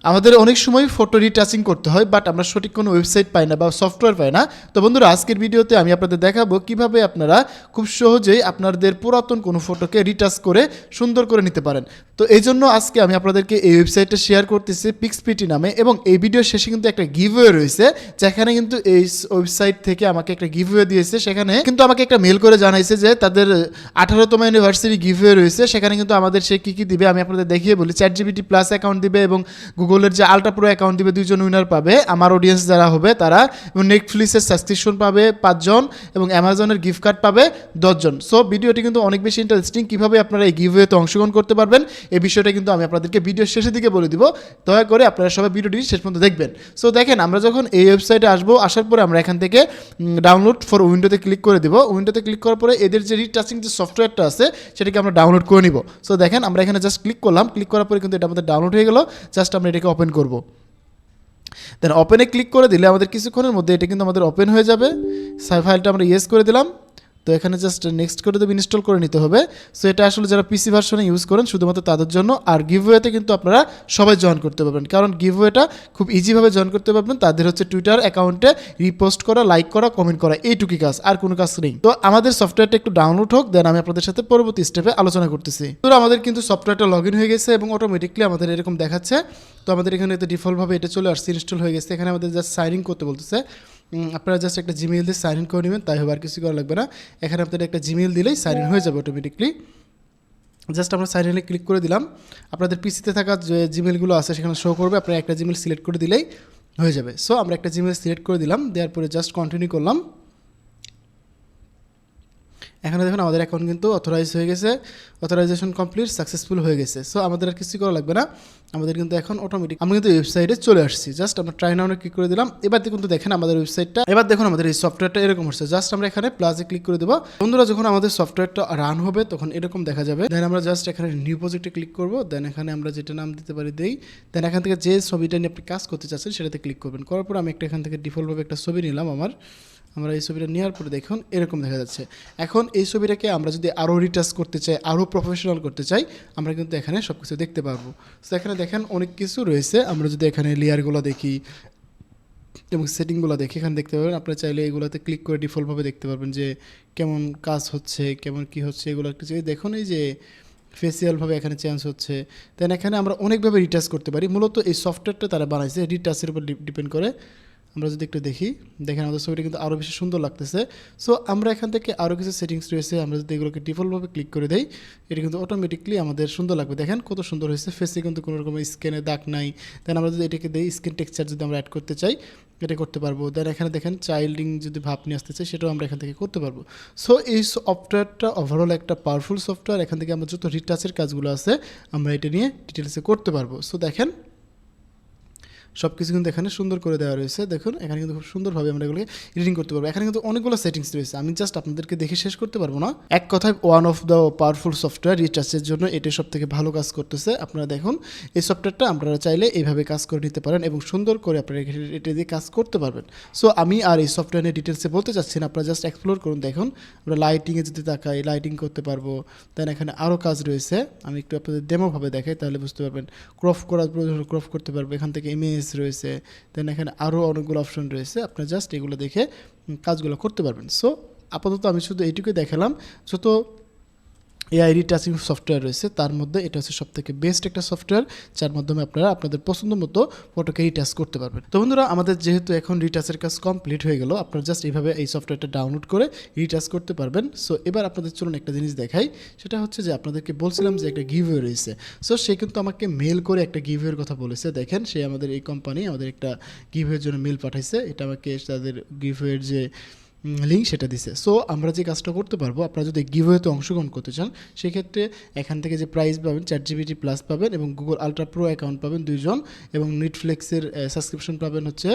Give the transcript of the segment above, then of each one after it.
আমাদের অনেক সময় ফটো রিটাচিং করতে হয়, বাট আমরা সঠিক কোনো ওয়েবসাইট পাই না বা সফটওয়্যার পাই না। তো বন্ধুরা, আজকের ভিডিওতে আমি আপনাদের দেখাবো কিভাবে আপনারা খুব সহজেই আপনাদের পুরাতন কোনো ফটোকে রিটাচ করে সুন্দর করে নিতে পারেন। তো এই জন্য আজকে আমি আপনাদেরকে এই ওয়েবসাইটটা শেয়ার করতেছি, পিক্সপিটি নামে। এবং এই ভিডিওর শেষে কিন্তু একটা গিভওয়ে রয়েছে, যেখানে কিন্তু এই ওয়েবসাইট থেকে আমাকে একটা গিভওয়ে দিয়েছে। সেখানে কিন্তু আমাকে একটা মেল করে জানাইছে যে তাদের 18তম অ্যানিভার্সারি গিভওয়ে রয়েছে। সেখানে কিন্তু আমাদের সে কী কী দিবে আমি আপনাদের দেখিয়ে বলি। ChatGPT প্লাস অ্যাকাউন্ট দিবে এবং গুগলের যে আলট্রা প্রো অ্যাকাউন্ট দিবে, 2জন উইনার পাবে আমার অডিয়েন্স যারা হবে তারা। এবং নেটফ্লিক্সের সাবস্ক্রিপশন পাবে 5জন এবং অ্যামাজনের গিফট কার্ড পাবে 10জন। সো ভিডিওটি কিন্তু অনেক বেশি ইন্টারেস্টিং। কীভাবে আপনারা এই গিভওয়েতে অংশগ্রহণ করতে পারবেন এই বিষয়টা কিন্তু আমি আপনাদেরকে ভিডিওর শেষের দিকে বলে দিব। দয়া করে আপনারা সবাই ভিডিওটি শেষ পর্যন্ত দেখবেন। সো দেখেন, আমরা যখন এই ওয়েবসাইটে আসবো, আসার পরে আমরা এখান থেকে ডাউনলোড ফর উইন্ডোতে ক্লিক করে দিব। উইন্ডোতে ক্লিক করার পরে এদের যে রিটাচিং যে সফটওয়্যারটা আছে সেটাকে আমরা ডাউনলোড করে নিব। সো দেখেন, আমরা এখানে জাস্ট ক্লিক করলাম। ক্লিক করার পরে কিন্তু এটা আমাদের ডাউনলোড হয়ে গেল। জাস্ট আমরা এটাকে ওপেন করব। দেন ওপেনে ক্লিক করে দিলে আমাদের কিছুক্ষণের মধ্যে এটা কিন্তু আমাদের ওপেন হয়ে যাবে। ফাইলটা আমরা ইয়েস করে দিলাম। তো এখানে জাস্ট নেক্সট করে দেবে, ইনস্টল করে নিতে হবে। সো এটা আসলে যারা পিসি ভার্সনে ইউজ করেন শুধুমাত্র তাদের জন্য। আর গিভওয়েতে কিন্তু আপনারা সবাই জয়েন করতে পারবেন, কারণ গিভওয়েটা খুব ইজিভাবে জয়েন করতে পারবেন। তাদের হচ্ছে টুইটার অ্যাকাউন্টে রিপোস্ট করা, লাইক করা, কমেন্ট করা, এইটুকুই কাজ, আর কোনো কাজ নেই। তো আমাদের সফটওয়্যারটা একটু ডাউনলোড হোক, দেন আমি আপনাদের সাথে পরবর্তী স্টেপে আলোচনা করতেছি। তো আমাদের কিন্তু সফটওয়্যারটা লগ ইন হয়ে গেছে এবং অটোমেটিকলি আমাদের এরকম দেখাচ্ছে। তো আমাদের এখানে ডিফল্টভাবে এটা চলে আসছে, ইনস্টল হয়ে গেছে। এখানে আমাদের জাস্ট সাইন ইন করতে বলতেছে। আপনারা জাস্ট একটা জিমেইল দিয়ে সাইন ইন করে নেবেন, তাই হবে, আর কিছু করা লাগবে না। এখানে আপনাদের একটা জিমেইল দিলেই সাইন ইন হয়ে যাবে অটোমেটিকলি। জাস্ট আমরা সাইন ইনে ক্লিক করে দিলাম। আপনাদের পিসিতে থাকা যে জিমেলগুলো আছে সেখানে শো করবে, আপনারা একটা জিমেল সিলেক্ট করে দিলেই হয়ে যাবে। সো আমরা একটা জিমেল সিলেক্ট করে দিলাম, দেওয়ার পরে জাস্ট কন্টিনিউ করলাম। এখানে দেখুন আমাদের অ্যাকাউন্ট কিন্তু অথরাইজ হয়ে গেছে, অথরাইজেশন কমপ্লিট, সাকসেসফুল হয়ে গেছে। সো আমাদের আর কিছু করা লাগবে না, আমাদের কিন্তু এখন অটোমেটিক আমরা কিন্তু ওয়েবসাইটে চলে আসছি। জাস্ট আমরা ট্রাই নাও ক্লিক করে দিলাম। এবার কিন্তু দেখেন আমাদের ওয়েবসাইটটা, এবার দেখুন আমাদের এই সফটওয়্যারটা এরকম হচ্ছে। জাস্ট আমরা এখানে প্লাসে ক্লিক করে দেবো। বন্ধুরা, যখন আমাদের সফটওয়্যারটা রান হবে তখন এরকম দেখা যাবে। দেন আমরা জাস্ট এখানে নিউ প্রজেক্টে ক্লিক করবো। দেন এখানে আমরা যেটা নাম দিতে পারি দেই। দেন এখান থেকে যে ছবিটা নিয়ে আপনি কাজ করতে চাচ্ছেন সেটাতে ক্লিক করবেন। করার পর আমি একটা এখান থেকে ডিফল্টভাবে একটা ছবি নিলাম। আমরা এই ছবিটা নেওয়ার পরে দেখুন এরকম দেখা যাচ্ছে। এখন এই ছবিটাকে আমরা যদি আরও রিটাচ করতে চাই, আরও প্রফেশনাল করতে চাই, আমরা কিন্তু এখানে সব কিছু দেখতে পারবো। তো এখানে দেখেন অনেক কিছু রয়েছে। আমরা যদি এখানে লেয়ারগুলো দেখি এবং সেটিংগুলো দেখি, এখানে দেখতে পাবেন। আপনারা চাইলে এগুলোতে ক্লিক করে ডিফল্টভাবে দেখতে পারবেন যে কেমন কাজ হচ্ছে, কেমন কি হচ্ছে, এগুলো একটু দেখুন। এই যে ফেসিয়ালভাবে এখানে চেঞ্জ হচ্ছে। দেন এখানে আমরা অনেকভাবে রিটাচ করতে পারি। মূলত এই সফটওয়্যারটা তারা বানাইছে রিটাচের উপর ডিপেন্ড করে। আমরা যদি একটু দেখি, দেখেন আমাদের ছবিটা কিন্তু আরও বেশি সুন্দর লাগতেছে। সো আমরা এখান থেকে আরও কিছু সেটিংস রয়েছে, আমরা যদি এগুলোকে ডিফল্টভাবে ক্লিক করে দেই, এটা কিন্তু অটোমেটিকলি আমাদের সুন্দর লাগবে। দেখেন কত সুন্দর হয়েছে। ফেসে কিন্তু কোনো রকম স্ক্যানে দাগ নাই। দেন আমরা যদি এটাকে দিই, স্ক্রিন টেক্সচার যদি আমরা অ্যাড করতে চাই এটা করতে পারবো। দেন এখানে দেখেন চাইল্ডিং যদি ভাব নিয়ে আসতে চাই সেটাও আমরা এখান থেকে করতে পারবো। সো এই সফটওয়্যারটা ওভারঅল একটা পাওয়ারফুল সফটওয়্যার। এখান থেকে আমরা যত রিটাচের কাজগুলো আছে আমরা এটা নিয়ে ডিটেলসে করতে পারবো। সো দেখেন সব কিছু কিন্তু এখানে সুন্দর করে দেওয়া রয়েছে। দেখুন এখানে কিন্তু খুব সুন্দরভাবে আমরা এগুলোকে এডিটিং করতে পারবো। এখানে কিন্তু অনেকগুলো সেটিংস রয়েছে, আমি জাস্ট আপনাদেরকে দেখে শেষ করতে পারবো না। এক কথায় one of the powerful software. রিটাচের জন্য এটা সব থেকে ভালো কাজ করতেছে। আপনারা দেখুন এই সফটওয়্যারটা আপনারা চাইলে এইভাবে কাজ করে নিতে পারেন এবং সুন্দর করে আপনারা এটা দিয়ে কাজ করতে পারবেন। সো আমি আর এই সফটওয়্যার নিয়ে ডিটেলসে বলতে চাচ্ছি না, আপনারা জাস্ট এক্সপ্লোর করুন। দেখুন আমরা লাইটিংয়ে যদি তাকাই, লাইটিং করতে পারবো। দেন এখানে আরও কাজ রয়েছে, আমি একটু আপনাদের ডেমোভাবে দেখাই তাহলে বুঝতে পারবেন। ক্রপ করার প্রয়োজন ক্রপ করতে পারবো। এখান থেকে ইমেজ রয়েছে। দেন এখানে আরও অনেকগুলো অপশন রয়েছে, আপনারা জাস্ট এগুলো দেখে কাজগুলো করতে পারবেন। সো আপাতত আমি শুধু এইটুকুই দেখালাম। যত এআই রিটাচিং সফটওয়্যার রয়েছে তার মধ্যে এটা হচ্ছে সবথেকে বেস্ট একটা সফটওয়্যার, যার মাধ্যমে আপনারা আপনাদের পছন্দ মতো ফটোকে রিটাচ করতে পারবেন। তো বন্ধুরা, আমাদের যেহেতু এখন রিটাচের কাজ কমপ্লিট হয়ে গেল, আপনারা জাস্ট এইভাবে এই সফটওয়্যারটা ডাউনলোড করে রিটাচ করতে পারবেন। সো এবার আপনাদের চলুন একটা জিনিস দেখাই। সেটা হচ্ছে যে আপনাদেরকে বলছিলাম যে একটা গিভওয়ে রয়েছে। সো সে কিন্তু আমাকে মেল করে একটা গিভওয়ের কথা বলেছে। দেখেন সে আমাদের এই কোম্পানি আমাদের একটা গিভওয়ের জন্য মেল পাঠাইছে। এটা আমাকে তাদের গিভওয়ের যে লিঙ্ক সেটা দিছে। সো আমরা যে কাজটা করতে পারবো, আপনারা যদি গিভওয়েতে অংশগ্রহণ করতে চান সেক্ষেত্রে এখান থেকে যে প্রাইজ পাবেন ChatGPT প্লাস পাবেন এবং গুগল আলট্রা প্রো অ্যাকাউন্ট পাবেন 2জন এবং নেটফ্লিক্সের সাবস্ক্রিপশন পাবেন হচ্ছে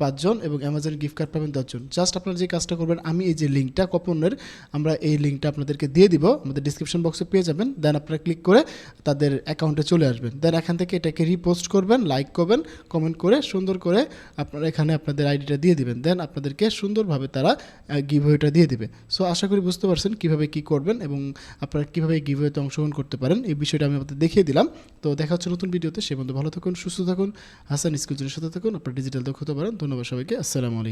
5জন এবং অ্যামাজন গিফট কার্ড পাবেন 10জন। জাস্ট আপনারা যে কাজটা করবেন, আমি এই যে লিঙ্কটা কুপনের আমরা এই লিঙ্কটা আপনাদেরকে দিয়ে দিব, আমাদের ডিসক্রিপশন বক্সে পেয়ে যাবেন। দেন আপনারা ক্লিক করে তাদের অ্যাকাউন্টে চলে আসবেন। দেন এখান থেকে এটাকে রিপোস্ট করবেন, লাইক করবেন, কমেন্ট করে সুন্দর করে আপনারা এখানে আপনাদের আইডিটা দিয়ে দিবেন। দেন আপনাদেরকে সুন্দরভাবে তারা গিভওয়েটা দিয়ে দেবে। সো আশা করি বুঝতে পারছেন কীভাবে কী করবেন এবং আপনারা কীভাবে গিভওয়েতে অংশগ্রহণ করতে পারেন, এই বিষয়টা আমি আপনাদের দেখিয়ে দিলাম। তো দেখা হচ্ছে নতুন ভিডিওতে, সে পর্যন্ত ভালো থাকুন, সুস্থ থাকুন, হাসান স্কুলের সাথে থাকুন, আপনারা ডিজিটাল দক্ষ হতে পারেন। ধন্যবাদ সবাইকে, আসসালামু আলাইকুম।